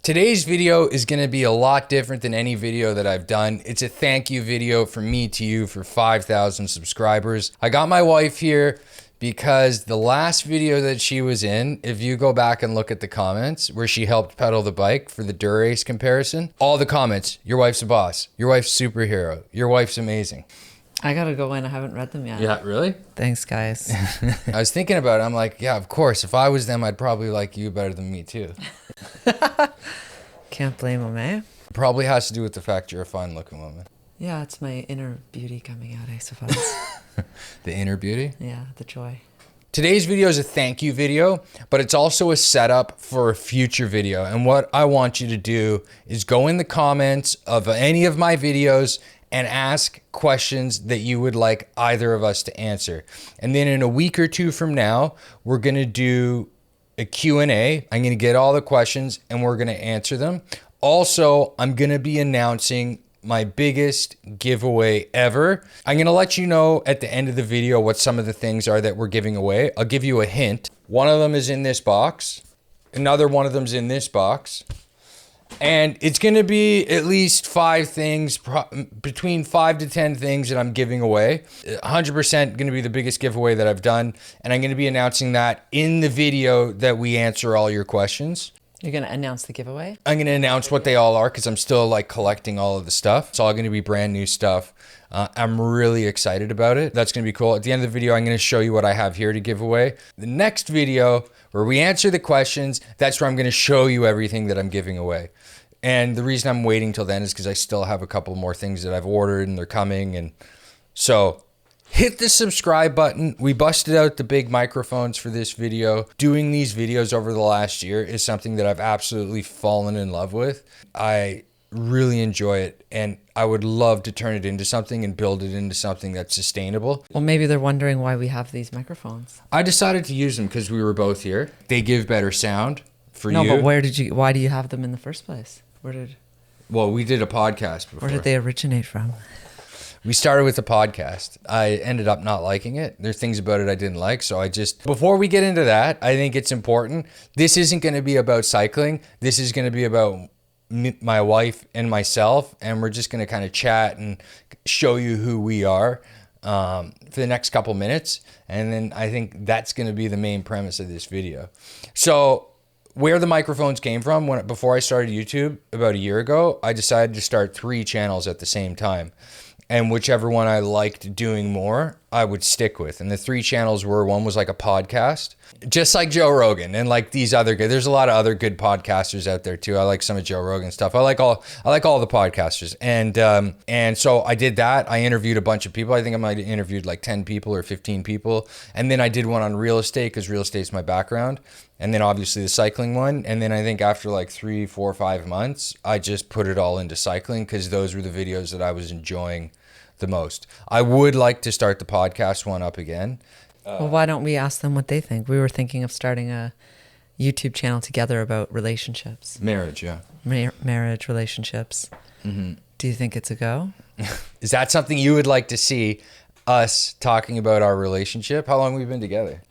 Today's video is going to be a lot different than any video that I've done. It's a thank you video from me to you for 5,000 subscribers. I got my wife here because the last video that she was in, if you go back and look at the comments where she helped pedal the bike for the Dura-Ace comparison, all the comments, your wife's a boss, your wife's superhero, your wife's amazing. I gotta go in. I haven't read them yet. Yeah, really? Thanks, guys. I was thinking about it. I'm like, yeah, of course. If I was them, I'd probably like you better than me too. Can't blame them, eh? Probably has to do with the fact you're a fine looking woman. Yeah, it's my inner beauty coming out, I suppose. The inner beauty? Yeah, the joy. Today's video is a thank you video, but it's also a setup for a future video. And what I want you to do is go in the comments of any of my videos and ask questions that you would like either of us to answer. And then in a week or two from now, we're gonna do a Q&A. I'm gonna get all the questions and we're gonna answer them. Also, I'm gonna be announcing my biggest giveaway ever. I'm gonna let you know at the end of the video what some of the things are that we're giving away. I'll give you a hint. One of them is in this box. Another one of them's in this box. And it's going to be at least 5 things, between 5 to 10 things that I'm giving away. 100% going to be the biggest giveaway that I've done. And I'm going to be announcing that in the video that we answer all your questions. You're gonna announce the giveaway? I'm going to announce what they all are because I'm still like collecting all of the stuff. It's all going to be brand new stuff. I'm really excited about it. That's going to be cool. At the end of the video, I'm going to show you what I have here to give away. The next video where we answer the questions, that's where I'm going to show you everything that I'm giving away. And the reason I'm waiting till then is because I still have a couple more things that I've ordered and they're coming. And so hit the subscribe button. We busted out the big microphones for this video. Doing these videos over the last year is something that I've absolutely fallen in love with. I really enjoy it and I would love to turn it into something and build it into something that's sustainable. Well, maybe they're wondering why we have these microphones. I decided to use them because we were both here. They give better sound for you. No, but why do you have them in the first place? Well, we did a podcast before. Where did they originate from? We started with a podcast. I ended up not liking it. There's things about it I didn't like. So before we get into that, I think it's important. This isn't going to be about cycling. This is going to be about my wife and myself. And we're just going to kind of chat and show you who we are for the next couple minutes. And then I think that's going to be the main premise of this video. So where the microphones came from, before I started YouTube about a year ago, I decided to start 3 channels at the same time. And whichever one I liked doing more, I would stick with. And the 3 channels were, one was like a podcast, just like Joe Rogan and like these other good. There's a lot of other good podcasters out there too. I like some of Joe Rogan's stuff. I like all the podcasters. And so I did that. I interviewed a bunch of people. I think I might have interviewed like 10 people or 15 people. And then I did one on real estate because real estate's my background. And then obviously the cycling one. And then I think after like 3, 4, 5 months, I just put it all into cycling because those were the videos that I was enjoying the most. I would like to start the podcast one up again. Well, why don't we ask them what they think? We were thinking of starting a YouTube channel together about relationships. Marriage, yeah. Marriage, relationships. Mm-hmm. Do you think it's a go? Is that something you would like to see us talking about our relationship? How long have we been together?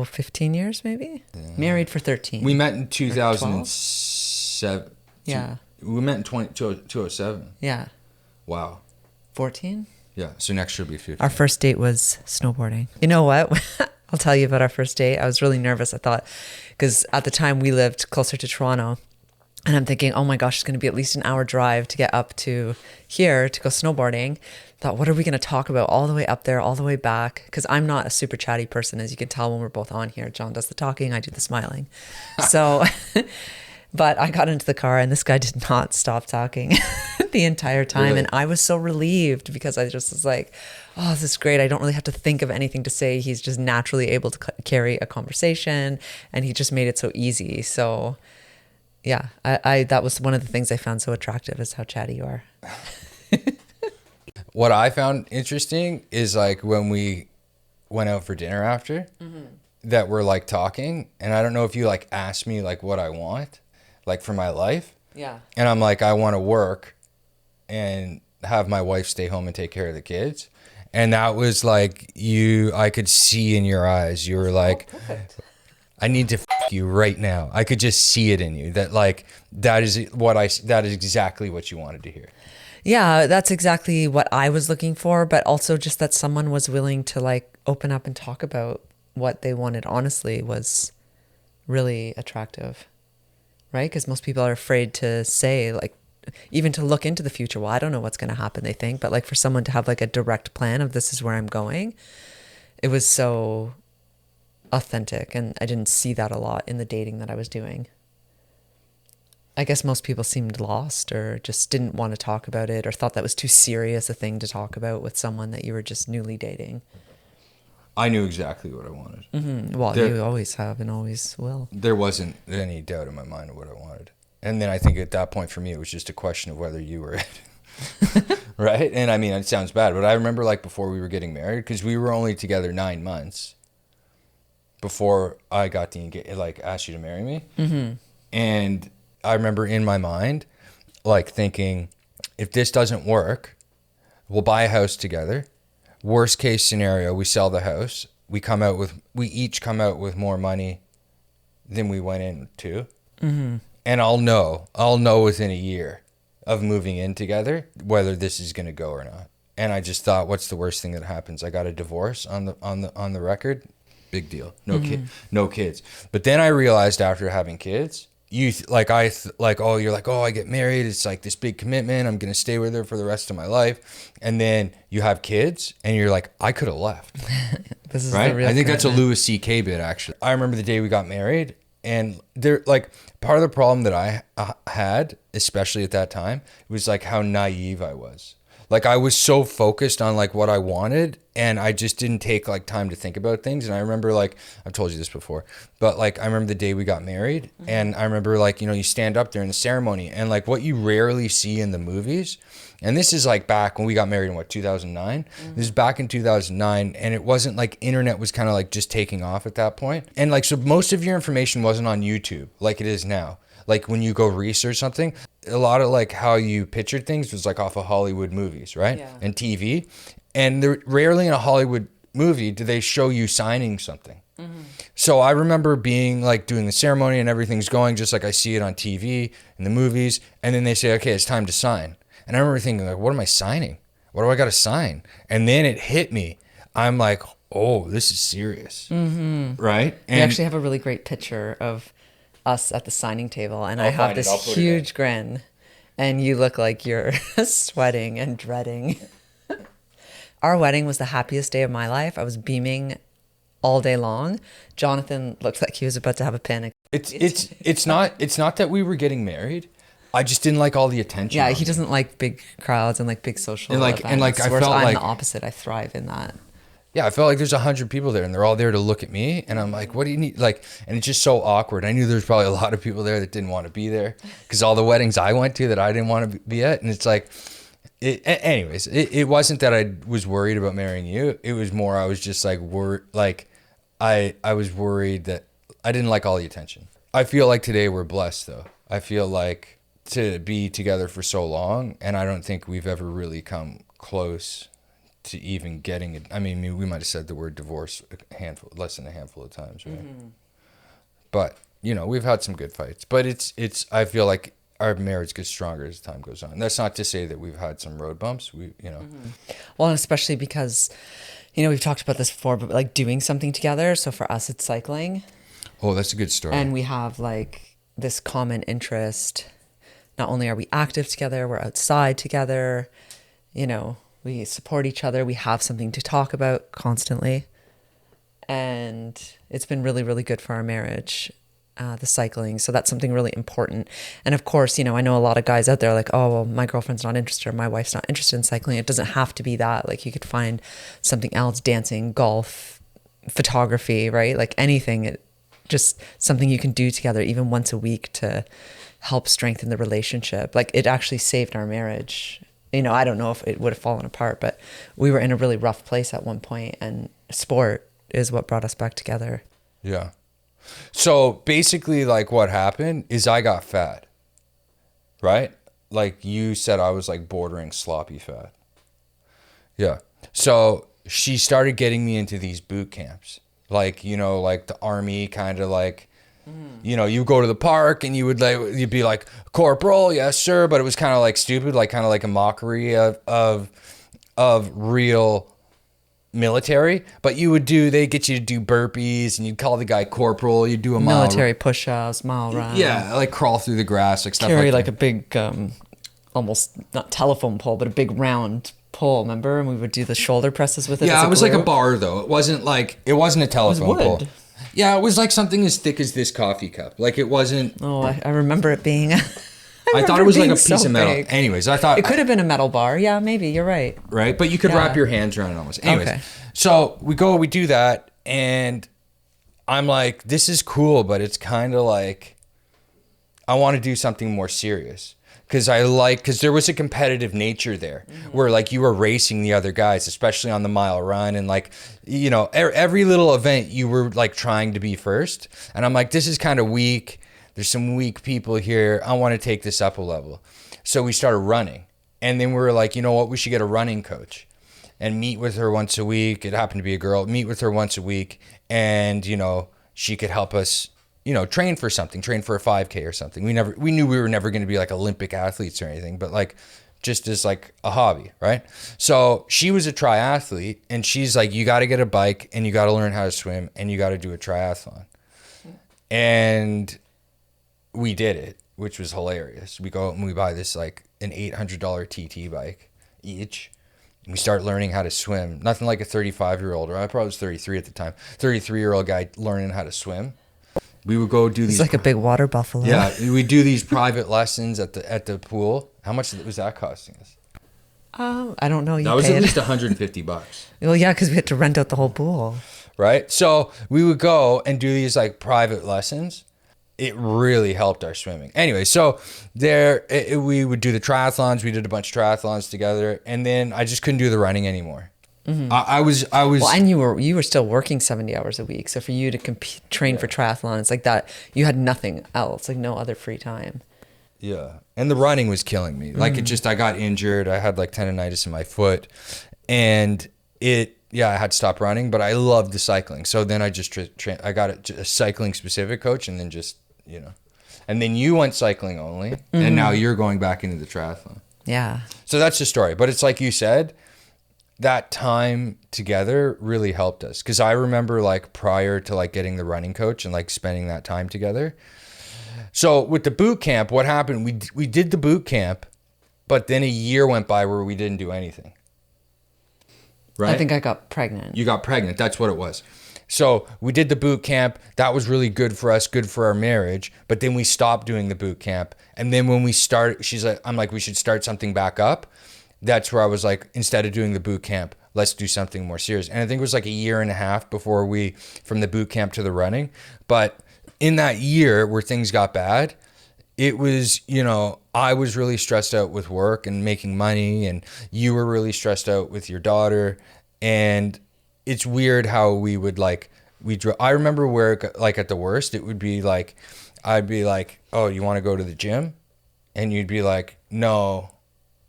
15 years maybe? Yeah. Married for 13. We met in 2007. Yeah. We met in 2007. Yeah. Wow. 14? Yeah, so next year will be 15. Our first date was snowboarding. You know what? I'll tell you about our first date. I was really nervous. I thought, because at the time we lived closer to Toronto, and I'm thinking, oh my gosh, it's going to be at least an hour drive to get up to here to go snowboarding. Thought, what are we going to talk about all the way up there, all the way back? Because I'm not a super chatty person, as you can tell when we're both on here. John does the talking, I do the smiling. So... But I got into the car and this guy did not stop talking the entire time. Really? And I was so relieved because I just was like, oh, this is great. I don't really have to think of anything to say. He's just naturally able to carry a conversation and he just made it so easy. So yeah, I that was one of the things I found so attractive is how chatty you are. What I found interesting is like when we went out for dinner after that we're like talking and I don't know if you like asked me like what I want. Like for my life. Yeah. And I'm like, I want to work and have my wife stay home and take care of the kids. And that was like I could see in your eyes. You were like, I need to you right now. I could just see it in you that like that is exactly what you wanted to hear. Yeah, that's exactly what I was looking for, but also just that someone was willing to like open up and talk about what they wanted honestly was really attractive, right? Because most people are afraid to say, like, even to look into the future. Well, I don't know what's going to happen, they think, but like for someone to have like a direct plan of this is where I'm going, it was so authentic. And I didn't see that a lot in the dating that I was doing. I guess most people seemed lost or just didn't want to talk about it or thought that was too serious a thing to talk about with someone that you were just newly dating. I knew exactly what I wanted. Well, you always have and always will. There wasn't any doubt in my mind of what I wanted. And then I think at that point for me, it was just a question of whether you were it. Right? And I mean, it sounds bad, but I remember like before we were getting married, because we were only together 9 months before I got asked you to marry me. Mm-hmm. And I remember in my mind, like thinking, if this doesn't work, we'll buy a house together. Worst case scenario, we sell the house. We each come out with more money than we went into. Mm-hmm. And I'll know within a year of moving in together whether this is going to go or not. And I just thought, what's the worst thing that happens? I got a divorce on the record. Big deal. No kids. But then I realized after having kids, you're like, I get married. It's like this big commitment. I'm going to stay with her for the rest of my life. And then you have kids and you're like, I could have left. This is right? the real I think that's a commitment. Louis C.K. bit, actually. I remember the day we got married, and there, like, part of the problem that I had, especially at that time, was like how naive I was. Like I was so focused on like what I wanted, and I just didn't take like time to think about things. And I remember, like, I've told you this before, but like I remember the day we got married, and I remember, like, you know, you stand up there in the ceremony, and like what you rarely see in the movies. And this is like back when we got married in 2009. This is back in 2009, and it wasn't like internet was kind of like just taking off at that point. And like, so most of your information wasn't on YouTube like it is now. Like when you go research something, a lot of like how you pictured things was like off of Hollywood movies, right? Yeah. And TV. And rarely in a Hollywood movie do they show you signing something. So I remember being like doing the ceremony and everything's going just like I see it on TV in the movies. And then they say, okay, it's time to sign. And I remember thinking, like, what am I signing? What do I got to sign? And then it hit me. I'm like, oh, this is serious. Mm-hmm. Right? And We actually have a really great picture of us at the signing table, and I have find it. this I'll put it huge grin, and you look like you're sweating and dreading. Our wedding was the happiest day of my life. I was beaming all day long. Jonathan looked like he was about to have a panic. it's not that we were getting married. I just didn't like all the attention. Yeah, on he it. doesn't like big crowds and like big social And, like- events. and, like, I whereas felt I'm like- the opposite. I thrive in that. Yeah, I felt like there's 100 people there, and they're all there to look at me, and I'm like, what do you need? Like, and it's just so awkward. I knew there's probably a lot of people there that didn't want to be there, because all the weddings I went to that I didn't want to be at, and it's like, anyways, it wasn't that I was worried about marrying you. It was more I was just like I was worried that I didn't like all the attention. I feel like today we're blessed though. I feel like to be together for so long, and I don't think we've ever really come close to even getting it. I mean, we might have said the word divorce less than a handful of times, right? Mm-hmm. But you know, we've had some good fights. But it's. I feel like our marriage gets stronger as time goes on. That's not to say that we've had some road bumps. Well, and especially because, you know, we've talked about this before, but like doing something together. So for us, it's cycling. Oh, that's a good story. And we have like this common interest. Not only are we active together, we're outside together. You know, we support each other. We have something to talk about constantly. And it's been really, really good for our marriage, the cycling. So that's something really important. And of course, you know, I know a lot of guys out there like, oh, well, my girlfriend's not interested or my wife's not interested in cycling. It doesn't have to be that. Like you could find something else, dancing, golf, photography, right? Like anything, just something you can do together even once a week to help strengthen the relationship. Like it actually saved our marriage. You know, I don't know if it would have fallen apart, but we were in a really rough place at one point, and sport is what brought us back together. Yeah. So basically, like what happened is I got fat, right? Like you said, I was like bordering sloppy fat. Yeah. So she started getting me into these boot camps, like, you know, like the army kind of like, you know, you go to the park and you'd be like, corporal, yes sir, but it was kind of like stupid, like kind of like a mockery of real military. But they get you to do burpees, and you'd call the guy corporal, you'd do a Military push-ups, mile run. yeah, like crawl through the grass, like stuff Carry like like that. a big, almost not telephone pole, but a big round pole. Remember? And we would do the shoulder presses with it. Yeah, as it was like a group. bar though. It wasn't a telephone wood. pole. Yeah, it was like something as thick as this coffee cup. Like it wasn't. Oh, I remember it being. I thought it was like a piece of metal. Big. Anyways, I thought It could have been a metal bar. Yeah, maybe. You're right. right, but you could Yeah. wrap your hands around it almost. Anyways, Okay. so we do that, and I'm like, this is cool, but it's kind of like I want to do something more serious. Because there was a competitive nature there where like you were racing the other guys, especially on the mile run. And like, you know, every little event you were like trying to be first. And I'm like, this is kind of weak. There's some weak people here. I want to take this up a level. So we started running. And then we were like, you know what? We should get a running coach and meet with her once a week. It happened to be a girl. Meet with her once a week. And, you know, she could help us, you know, train for a 5K or something. We knew we were never going to be like Olympic athletes or anything, but like just as like a hobby, right? So she was a triathlete, and she's like, you got to get a bike, and you got to learn how to swim, and you got to do a triathlon. And we did it, which was hilarious. We go out and we buy this like an $800 TT bike each. We start learning how to swim. Nothing like a 35-year-old, or I probably was 33 at the time. 33-year-old guy learning how to swim. We would go do these. It's like a big water buffalo. Yeah, we do these private lessons at the pool. How much was that costing us? I don't know. You That was paid. at least $150, Well, yeah, because we had to rent out the whole pool. right? So we would go and do these like private lessons. It really helped our swimming. Anyway, so we would do the triathlons. We did a bunch of triathlons together, and then I just couldn't do the running anymore. I was. Well, and you were still working 70 hours a week. So for you to train for triathlon, it's like that. You had nothing else, like no other free time. Yeah. And the running was killing me. Like I got injured. I had like tendonitis in my foot, and I had to stop running, but I loved the cycling. So then I just, I got a cycling specific coach, and then just, you know, and then you went cycling only, and now you're going back into the triathlon. Yeah. So that's the story. But it's like you said, that time together really helped us. Because I remember like prior to like getting the running coach and like spending that time together. So with the boot camp, what happened? We did the boot camp, but then a year went by where we didn't do anything. Right? I think I got pregnant. You got pregnant. That's what it was. So we did the boot camp. That was really good for us, good for our marriage. But then we stopped doing the boot camp. And then when we started, I'm like, we should start something back up. That's where I was like, instead of doing the boot camp, let's do something more serious. And I think it was like a year and a half before from the boot camp to the running. But in that year where things got bad, it was, you know, I was really stressed out with work and making money, and you were really stressed out with your daughter. And it's weird how we would like, I remember where like at the worst, it would be like, I'd be like, oh, you want to go to the gym? And you'd be like, no,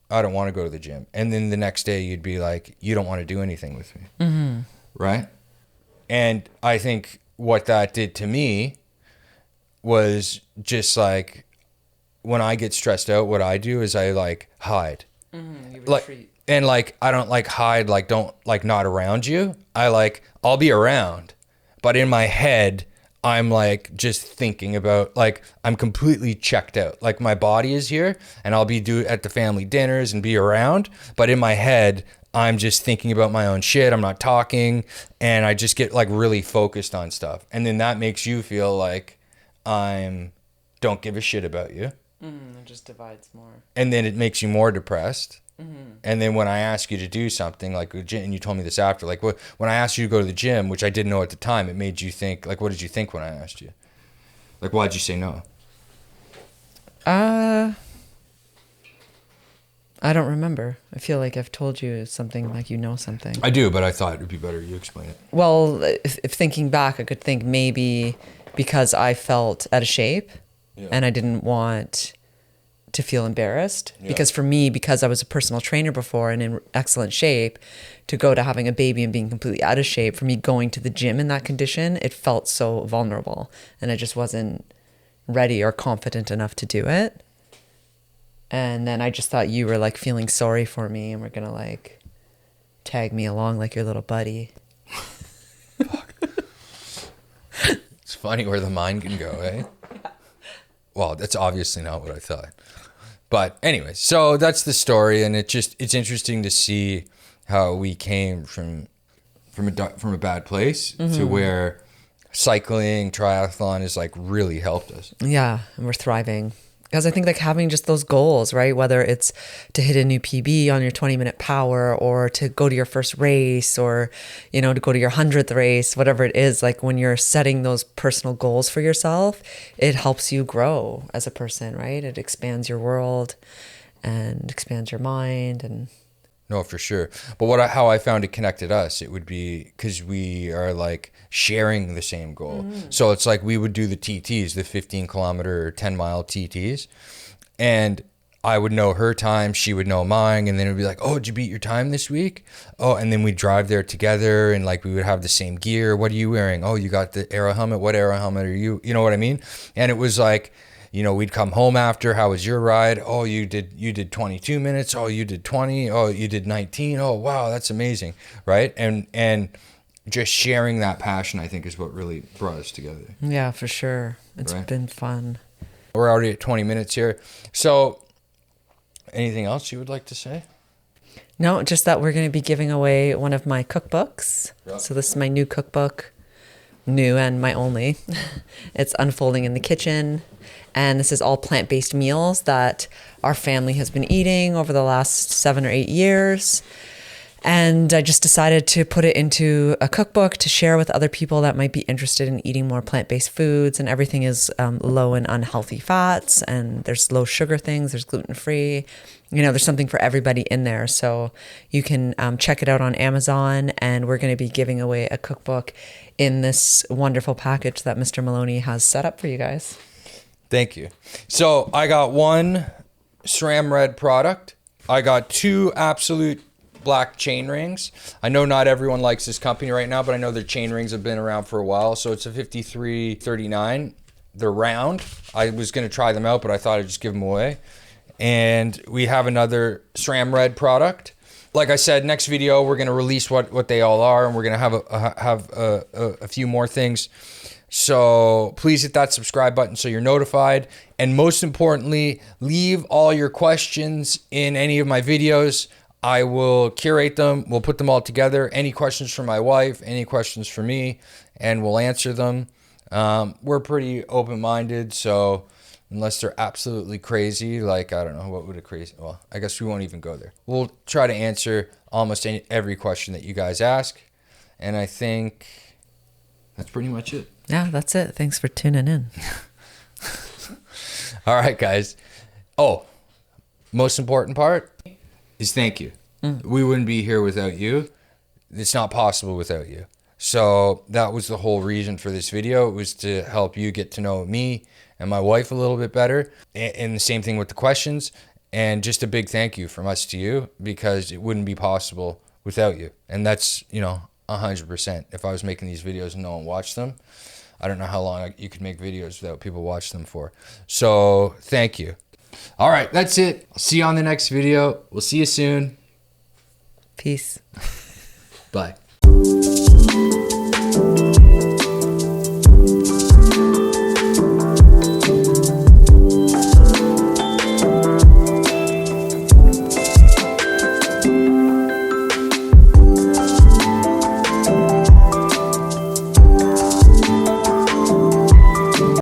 I don't want to go to the gym. And then the next day you'd be like, you don't want to do anything with me. Mm-hmm. Right? And I think what that did to me was just like, when I get stressed out, what I do is I like hide. You Like, and like, I don't like hide, like don't like not around you. I'll be around, but in my head, I'm like just thinking about, like, I'm completely checked out. Like my body is here and I'll be at the family dinners and be around. But in my head, I'm just thinking about my own shit. I'm not talking, and I just get like really focused on stuff. And then that makes you feel like don't give a shit about you. It just divides more. And then it makes you more depressed. And then when I ask you to do something like, and you told me this after, like when I asked you to go to the gym, which I didn't know at the time, it made you think, like, what did you think when I asked you? Like, why'd you say no? I don't remember. I feel like I've told you something, like you know something. I do, but I thought it would be better you explain it. Well, if thinking back, I could think maybe because I felt out of shape, Yeah. and I didn't want to feel embarrassed. Because for me, because I was a personal trainer before and in excellent shape, to go to having a baby and being completely out of shape, for me going to the gym in that condition, it felt so vulnerable, and I just wasn't ready or confident enough to do it. And then I just thought you were like feeling sorry for me and were gonna like tag me along like your little buddy. It's funny where the mind can go, eh? Well, that's obviously not what I thought. But anyway, so that's the story, and it's interesting to see how we came from a bad place to where cycling, triathlon is like really helped us. Yeah, and we're thriving. Because I think like having just those goals, right? Whether it's to hit a new PB on your 20-minute power, or to go to your first race, or, you know, to go to your 100th race, whatever it is, like when you're setting those personal goals for yourself, it helps you grow as a person, right? It expands your world and expands your mind. And No, for sure. But how I found it connected us, it would be because we are like sharing the same goal. So it's like we would do the TTs, the 15-kilometer or 10-mile TTs, and I would know her time, she would know mine, and then it would be like, oh, did you beat your time this week? Oh, and then we'd drive there together, and like we would have the same gear. What are you wearing? Oh, you got the Aero helmet. What Aero helmet are you? You know what I mean? And it was like, you know, we'd come home after. How was your ride? Oh, you did 22 minutes. Oh, you did 20. Oh, you did 19. Oh, wow, that's amazing, right? And just sharing that passion, I think, is what really brought us together. yeah, for sure. It's been fun. We're already at 20 minutes here. So, anything else you would like to say? No, just that we're going to be giving away one of my cookbooks. Yeah. So this is my new cookbook, new and my only. It's Unfolding in the Kitchen. And this is all plant-based meals that our family has been eating over the last 7 or 8 years. And I just decided to put it into a cookbook to share with other people that might be interested in eating more plant-based foods. And everything is low in unhealthy fats, and there's low sugar things, there's gluten-free. You know, there's something for everybody in there. So you can check it out on Amazon, and we're going to be giving away a cookbook in this wonderful package that Mr. Maloney has set up for you guys. Thank you. So I got one SRAM Red product. I got 2 Absolute Black chain rings. I know not everyone likes this company right now, but I know their chain rings have been around for a while. So it's a 5339. They're round. I was going to try them out, but I thought I'd just give them away. And we have another SRAM Red product. Like I said, next video we're going to release what they all are, and we're going to have a few more things. So please hit that subscribe button so you're notified. And most importantly, leave all your questions in any of my videos. I will curate them. We'll put them all together. Any questions for my wife, any questions for me, and we'll answer them. We're pretty open-minded, so unless they're absolutely crazy, like, I don't know, what would a crazy, well, I guess we won't even go there. We'll try to answer almost every question that you guys ask. And I think that's pretty much it. Yeah, that's it. Thanks for tuning in. All right, guys. Oh, most important part is thank you. We wouldn't be here without you. It's not possible without you. So that was the whole reason for this video. It was to help you get to know me and my wife a little bit better. And the same thing with the questions. And just a big thank you from us to you, because it wouldn't be possible without you. And that's, 100%. If I was making these videos and no one watched them, I don't know how long you could make videos without people watch them for. So thank you. All right, that's it. I'll see you on the next video. We'll see you soon. Peace. Bye.